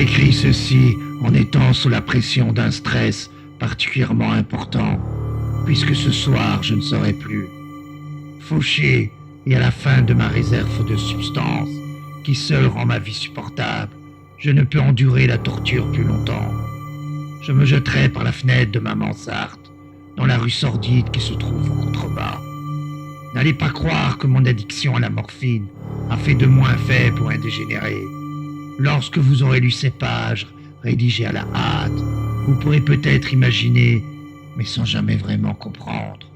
J'écris ceci en étant sous la pression d'un stress particulièrement important, puisque ce soir je ne serai plus. Fauché et à la fin de ma réserve de substances, qui seule rend ma vie supportable, je ne peux endurer la torture plus longtemps. Je me jetterai par la fenêtre de ma mansarde, dans la rue sordide qui se trouve en contrebas. N'allez pas croire que mon addiction à la morphine a fait de moi un faible ou un dégénéré. Lorsque vous aurez lu ces pages, rédigées à la hâte, vous pourrez peut-être imaginer, mais sans jamais vraiment comprendre,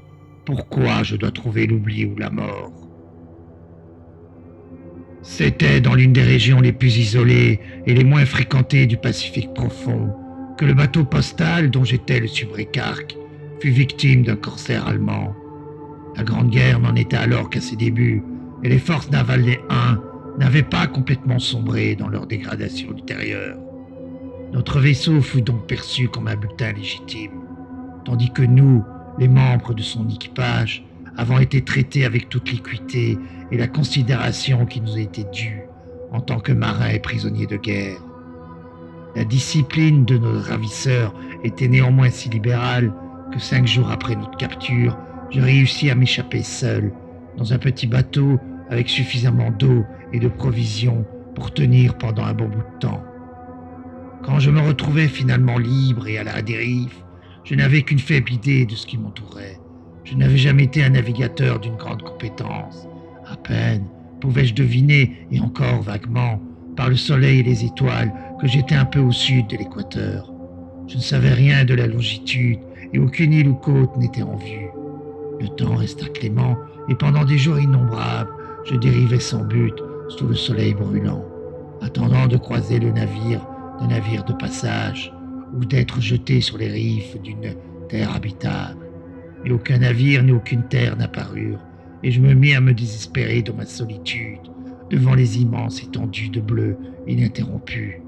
pourquoi je dois trouver l'oubli ou la mort. C'était dans l'une des régions les plus isolées et les moins fréquentées du Pacifique profond que le bateau postal dont j'étais le subrécarque fut victime d'un corsaire allemand. La Grande Guerre n'en était alors qu'à ses débuts et les forces navales des Huns n'avaient pas complètement sombré dans leur dégradation ultérieure. Notre vaisseau fut donc perçu comme un butin légitime, tandis que nous, les membres de son équipage, avons été traités avec toute l'équité et la considération qui nous était due en tant que marins et prisonniers de guerre. La discipline de nos ravisseurs était néanmoins si libérale que 5 jours après notre capture, je réussis à m'échapper seul, dans un petit bateau avec suffisamment d'eau et de provisions pour tenir pendant un bon bout de temps. Quand je me retrouvais finalement libre et à la dérive, je n'avais qu'une faible idée de ce qui m'entourait. Je n'avais jamais été un navigateur d'une grande compétence. À peine pouvais-je deviner, et encore vaguement, par le soleil et les étoiles, que j'étais un peu au sud de l'équateur. Je ne savais rien de la longitude et aucune île ou côte n'était en vue. Le temps resta clément et pendant des jours innombrables, je dérivais sans but sous le soleil brûlant, attendant de croiser le navire d'un navire de passage ou d'être jeté sur les rives d'une terre habitable. Mais aucun navire ni aucune terre n'apparurent et je me mis à me désespérer dans ma solitude devant les immenses étendues de bleu ininterrompues.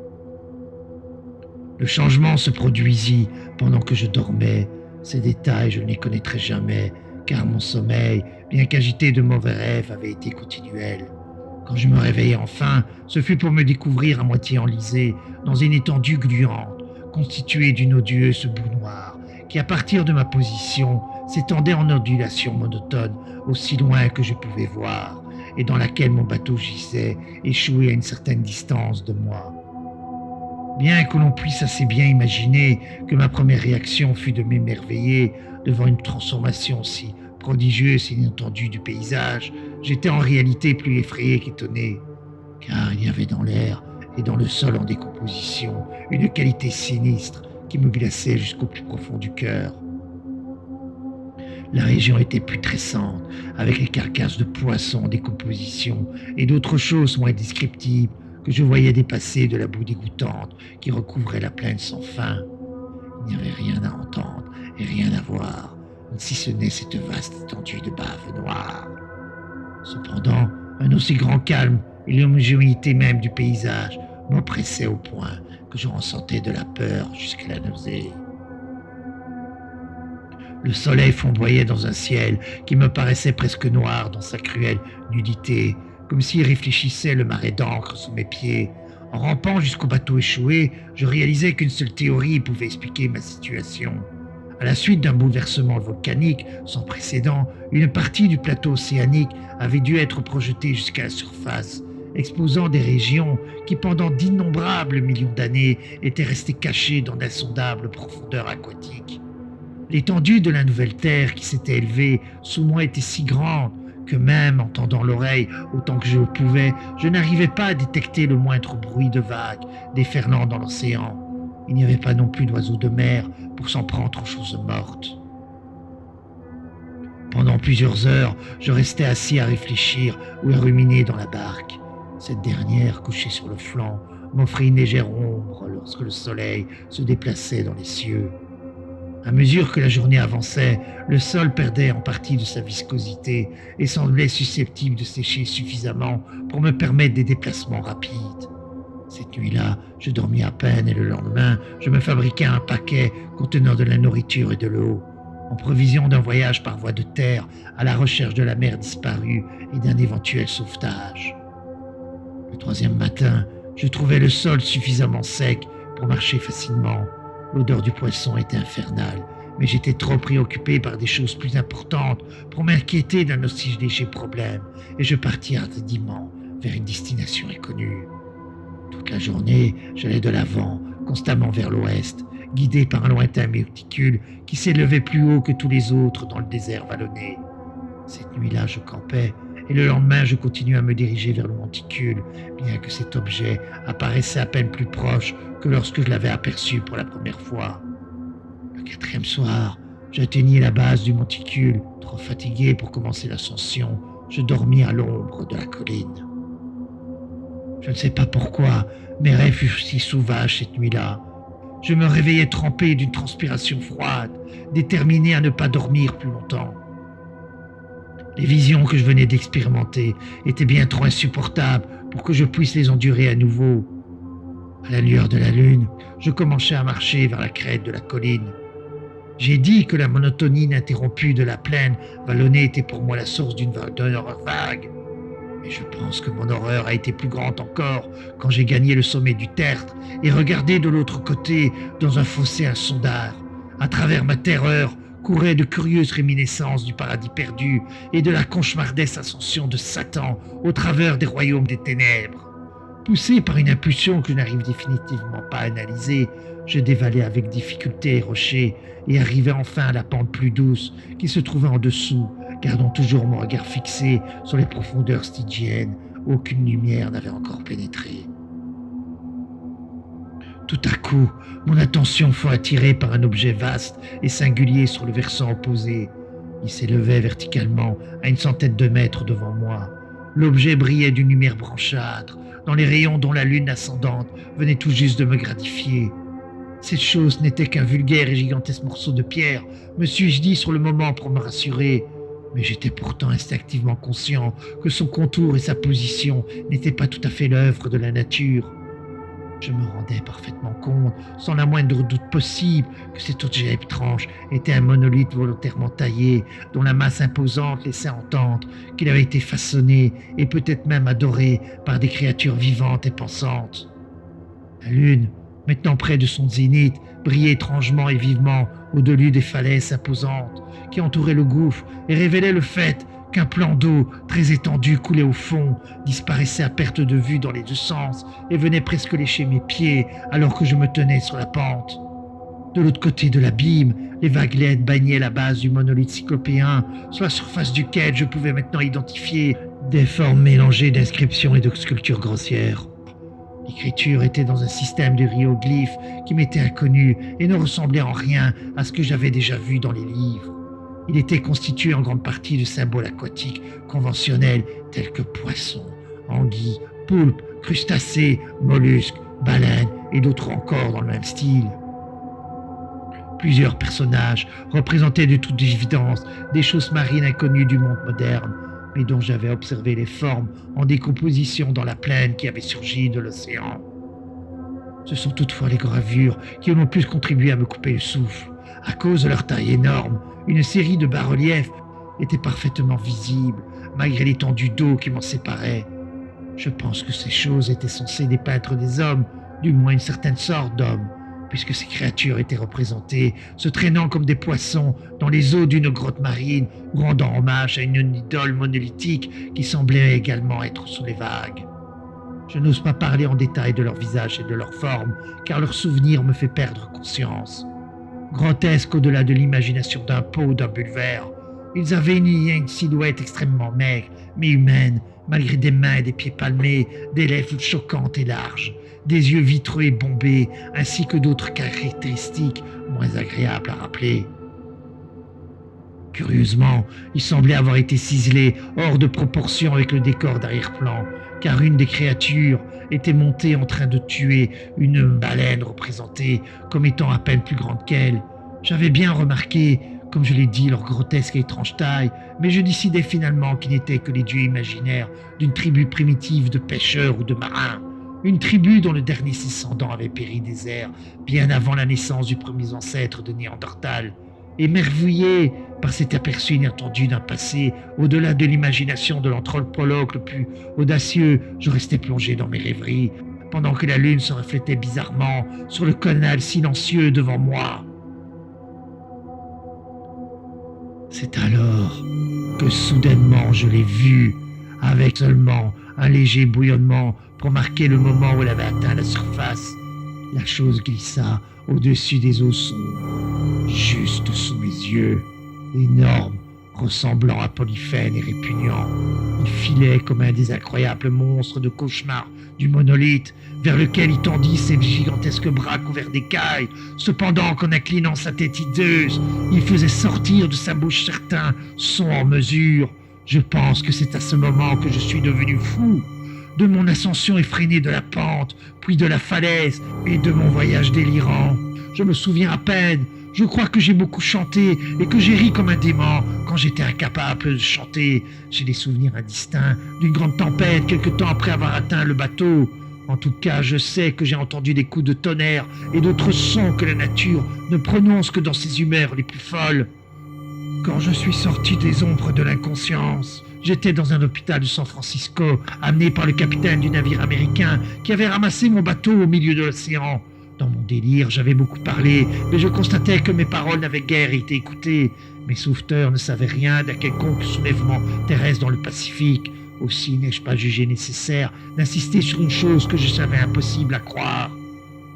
Le changement se produisit pendant que je dormais. Ces détails, je ne les connaîtrai jamais, car mon sommeil, bien qu'agité de mauvais rêves, avait été continuel. Quand je me réveillai enfin, ce fut pour me découvrir à moitié enlisé dans une étendue gluante, constituée d'une odieuse boue noire, qui à partir de ma position s'étendait en ondulation monotone aussi loin que je pouvais voir, et dans laquelle mon bateau gisait, échoué à une certaine distance de moi. Bien que l'on puisse assez bien imaginer que ma première réaction fut de m'émerveiller devant une transformation si prodigieuse et inattendue du paysage, j'étais en réalité plus effrayé qu'étonné, car il y avait dans l'air et dans le sol en décomposition une qualité sinistre qui me glaçait jusqu'au plus profond du cœur. La région était putrescente, avec les carcasses de poissons en décomposition et d'autres choses moins descriptibles que je voyais dépasser de la boue dégoûtante qui recouvrait la plaine sans fin. Il n'y avait rien à entendre et rien à voir, si ce n'est cette vaste étendue de bave noire. Cependant, un aussi grand calme et l'homogénéité même du paysage m'oppressaient au point que je ressentais de la peur jusqu'à la nausée. Le soleil flamboyait dans un ciel qui me paraissait presque noir dans sa cruelle nudité, comme s'il réfléchissait le marais d'encre sous mes pieds. En rampant jusqu'au bateau échoué, je réalisais qu'une seule théorie pouvait expliquer ma situation. À la suite d'un bouleversement volcanique sans précédent, une partie du plateau océanique avait dû être projetée jusqu'à la surface, exposant des régions qui, pendant d'innombrables millions d'années, étaient restées cachées dans d'insondables profondeurs aquatiques. L'étendue de la nouvelle terre qui s'était élevée sous moi était si grande que même en tendant l'oreille autant que je le pouvais, je n'arrivais pas à détecter le moindre bruit de vagues déferlant dans l'océan. Il n'y avait pas non plus d'oiseaux de mer pour s'en prendre aux choses mortes. Pendant plusieurs heures, je restais assis à réfléchir ou à ruminer dans la barque. Cette dernière, couchée sur le flanc, m'offrait une légère ombre lorsque le soleil se déplaçait dans les cieux. À mesure que la journée avançait, le sol perdait en partie de sa viscosité et semblait susceptible de sécher suffisamment pour me permettre des déplacements rapides. Cette nuit-là, je dormis à peine et le lendemain, je me fabriquai un paquet contenant de la nourriture et de l'eau, en prévision d'un voyage par voie de terre à la recherche de la mer disparue et d'un éventuel sauvetage. Le 3e matin, Je trouvais le sol suffisamment sec pour marcher facilement. L'odeur du poisson était infernale, mais j'étais trop préoccupé par des choses plus importantes pour m'inquiéter d'un aussi léger problème, et je partis hardiment vers une destination inconnue. Toute la journée, j'allais de l'avant, constamment vers l'ouest, guidé par un lointain monticule qui s'élevait plus haut que tous les autres dans le désert vallonné. Cette nuit-là, je campais, et le lendemain, je continuais à me diriger vers le monticule, bien que cet objet apparaissait à peine plus proche que lorsque je l'avais aperçu pour la première fois. Le quatrième soir, j'atteignis la base du monticule. Trop fatigué pour commencer l'ascension, je dormis à l'ombre de la colline. Je ne sais pas pourquoi, mes rêves furent si sauvages cette nuit-là. Je me réveillais trempé d'une transpiration froide, déterminé à ne pas dormir plus longtemps. Les visions que je venais d'expérimenter étaient bien trop insupportables pour que je puisse les endurer à nouveau. À la lueur de la lune, je commençais à marcher vers la crête de la colline. J'ai dit que la monotonie ininterrompue de la plaine vallonnée était pour moi la source d'une horreur vague. Mais je pense que mon horreur a été plus grande encore quand j'ai gagné le sommet du tertre et regardé de l'autre côté dans un fossé insondable. À travers ma terreur couraient de curieuses réminiscences du paradis perdu et de la cauchemardesque ascension de Satan au travers des royaumes des ténèbres. Poussé par une impulsion que je n'arrive définitivement pas à analyser, je dévalais avec difficulté les rochers et arrivai enfin à la pente plus douce qui se trouvait en dessous, gardant toujours mon regard fixé sur les profondeurs stygiennes où aucune lumière n'avait encore pénétré. Tout à coup, mon attention fut attirée par un objet vaste et singulier sur le versant opposé. Il s'élevait verticalement à une centaine de mètres devant moi. L'objet brillait d'une lumière blanchâtre, dans les rayons dont la lune ascendante venait tout juste de me gratifier. Cette chose n'était qu'un vulgaire et gigantesque morceau de pierre, me suis-je dit sur le moment pour me rassurer. Mais j'étais pourtant instinctivement conscient que son contour et sa position n'étaient pas tout à fait l'œuvre de la nature. Je me rendais parfaitement compte, sans la moindre doute possible, que cet objet étrange était un monolithe volontairement taillé, dont la masse imposante laissait entendre qu'il avait été façonné et peut-être même adoré par des créatures vivantes et pensantes. La lune, maintenant près de son zénith, brillait étrangement et vivement au-delà des falaises imposantes qui entouraient le gouffre et révélaient le fait qu'un plan d'eau très étendu coulait au fond, disparaissait à perte de vue dans les deux sens et venait presque lécher mes pieds alors que je me tenais sur la pente. De l'autre côté de l'abîme, les vaguelettes bagnaient la base du monolithe cyclopéen, sur la surface duquel je pouvais maintenant identifier des formes mélangées d'inscriptions et de sculptures grossières. L'écriture était dans un système de hiéroglyphes qui m'était inconnu et ne ressemblait en rien à ce que j'avais déjà vu dans les livres. Il était constitué en grande partie de symboles aquatiques conventionnels tels que poissons, anguilles, poulpes, crustacés, mollusques, baleines et d'autres encore dans le même style. Plusieurs personnages représentaient de toute évidence des choses marines inconnues du monde moderne, mais dont j'avais observé les formes en décomposition dans la plaine qui avait surgi de l'océan. Ce sont toutefois les gravures qui ont le plus contribué à me couper le souffle. À cause de leur taille énorme, une série de bas-reliefs était parfaitement visible, malgré l'étendue d'eau qui m'en séparait. Je pense que ces choses étaient censées dépeindre des hommes, du moins une certaine sorte d'hommes, puisque ces créatures étaient représentées se traînant comme des poissons dans les eaux d'une grotte marine ou rendant hommage à une idole monolithique qui semblait également être sous les vagues. Je n'ose pas parler en détail de leur visage et de leur forme, car leur souvenir me fait perdre conscience. Grotesques au-delà de l'imagination d'un pot ou d'un bulvaire, ils avaient une silhouette extrêmement maigre, mais humaine, malgré des mains et des pieds palmés, des lèvres choquantes et larges, des yeux vitreux et bombés, ainsi que d'autres caractéristiques moins agréables à rappeler. Curieusement, il semblait avoir été ciselé hors de proportion avec le décor d'arrière-plan, car une des créatures était montée en train de tuer une baleine représentée comme étant à peine plus grande qu'elle. J'avais bien remarqué, comme je l'ai dit, leur grotesque et étrange taille, mais je décidai finalement qu'ils n'étaient que les dieux imaginaires d'une tribu primitive de pêcheurs ou de marins. Une tribu dont le dernier descendant avait péri des airs bien avant la naissance du premier ancêtre de Néandertal. Émerveillé par cet aperçu inattendu d'un passé au-delà de l'imagination de l'anthropologue le plus audacieux, je restais plongé dans mes rêveries, pendant que la lune se reflétait bizarrement sur le canal silencieux devant moi. C'est alors que soudainement je l'ai vue, avec seulement un léger bouillonnement pour marquer le moment où elle avait atteint la surface. La chose glissa au-dessus des eaux sombres, juste sous mes yeux, énorme, ressemblant à Polyphène et répugnant. Il filait comme un des incroyables monstres de cauchemar du monolithe, vers lequel il tendit ses gigantesques bras couverts d'écailles. Cependant qu'en inclinant sa tête hideuse, il faisait sortir de sa bouche certains sons en mesure. Je pense que c'est à ce moment que je suis devenu fou, de mon ascension effrénée de la pente, puis de la falaise, et de mon voyage délirant. Je me souviens à peine. Je crois que j'ai beaucoup chanté et que j'ai ri comme un dément quand j'étais incapable de chanter. J'ai des souvenirs indistincts d'une grande tempête quelque temps après avoir atteint le bateau. En tout cas, je sais que j'ai entendu des coups de tonnerre et d'autres sons que la nature ne prononce que dans ses humeurs les plus folles. Quand je suis sorti des ombres de l'inconscience, j'étais dans un hôpital de San Francisco, amené par le capitaine du navire américain qui avait ramassé mon bateau au milieu de l'océan. Dans mon délire, j'avais beaucoup parlé, mais je constatais que mes paroles n'avaient guère été écoutées. Mes sauveteurs ne savaient rien d'un quelconque soulèvement terrestre dans le Pacifique. Aussi n'ai-je pas jugé nécessaire d'insister sur une chose que je savais impossible à croire.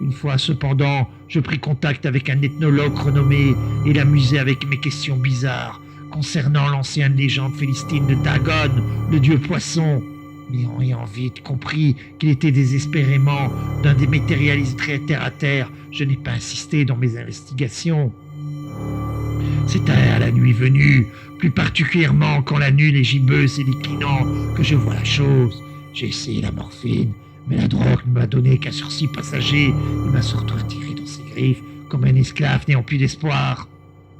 Une fois cependant, je pris contact avec un ethnologue renommé et l'amusai avec mes questions bizarres concernant l'ancienne légende philistine de Dagon, le dieu poisson. Mais en ayant vite compris qu'il était désespérément d'un des matérialistes très terre-à-terre, je n'ai pas insisté dans mes investigations. C'est à la nuit venue, plus particulièrement quand la lune est gibbeuse et déclinant, que je vois la chose. J'ai essayé la morphine, mais la drogue ne m'a donné qu'un sursis passager. Il m'a surtout attiré dans ses griffes, comme un esclave n'ayant plus d'espoir.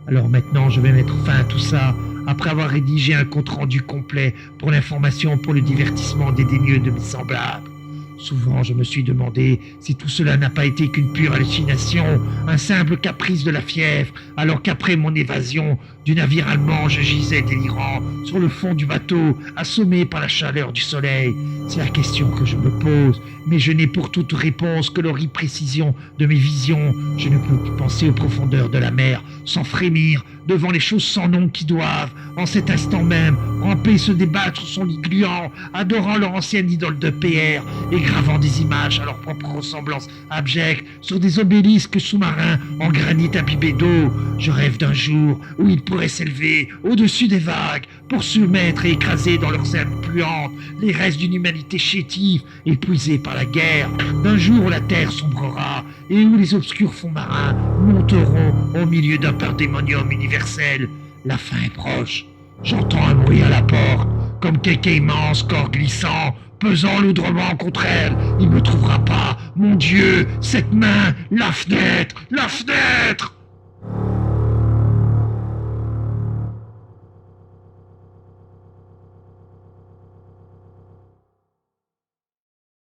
Alors maintenant, je vais mettre fin à tout ça, après avoir rédigé un compte-rendu complet pour l'information, pour le divertissement dédaigneux de mes semblables. Souvent, je me suis demandé si tout cela n'a pas été qu'une pure hallucination, un simple caprice de la fièvre, alors qu'après mon évasion du navire allemand, je gisais délirant sur le fond du bateau, assommé par la chaleur du soleil. C'est la question que je me pose, mais je n'ai pour toute réponse que l'horrible précision de mes visions. Je ne peux plus penser aux profondeurs de la mer sans frémir devant les choses sans nom qui doivent, en cet instant même, ramper, se débattre sur son lit gluant, adorant leur ancienne idole de PR et gravant des images à leur propre ressemblance abjecte sur des obélisques sous-marins en granit imbibé d'eau. Je rêve d'un jour où ils pourraient s'élever au-dessus des vagues pour soumettre et écraser dans leurs ailes puantes les restes d'une humanité chétive, épuisée par la guerre, d'un jour où la terre sombrera et où les obscurs fonds marins monteront au milieu d'un pandémonium universel. La fin est proche. J'entends un bruit à la porte, comme quelque immense corps glissant, pesant lourdement contre elle. Il me trouvera pas. Mon Dieu, cette main, la fenêtre, la fenêtre!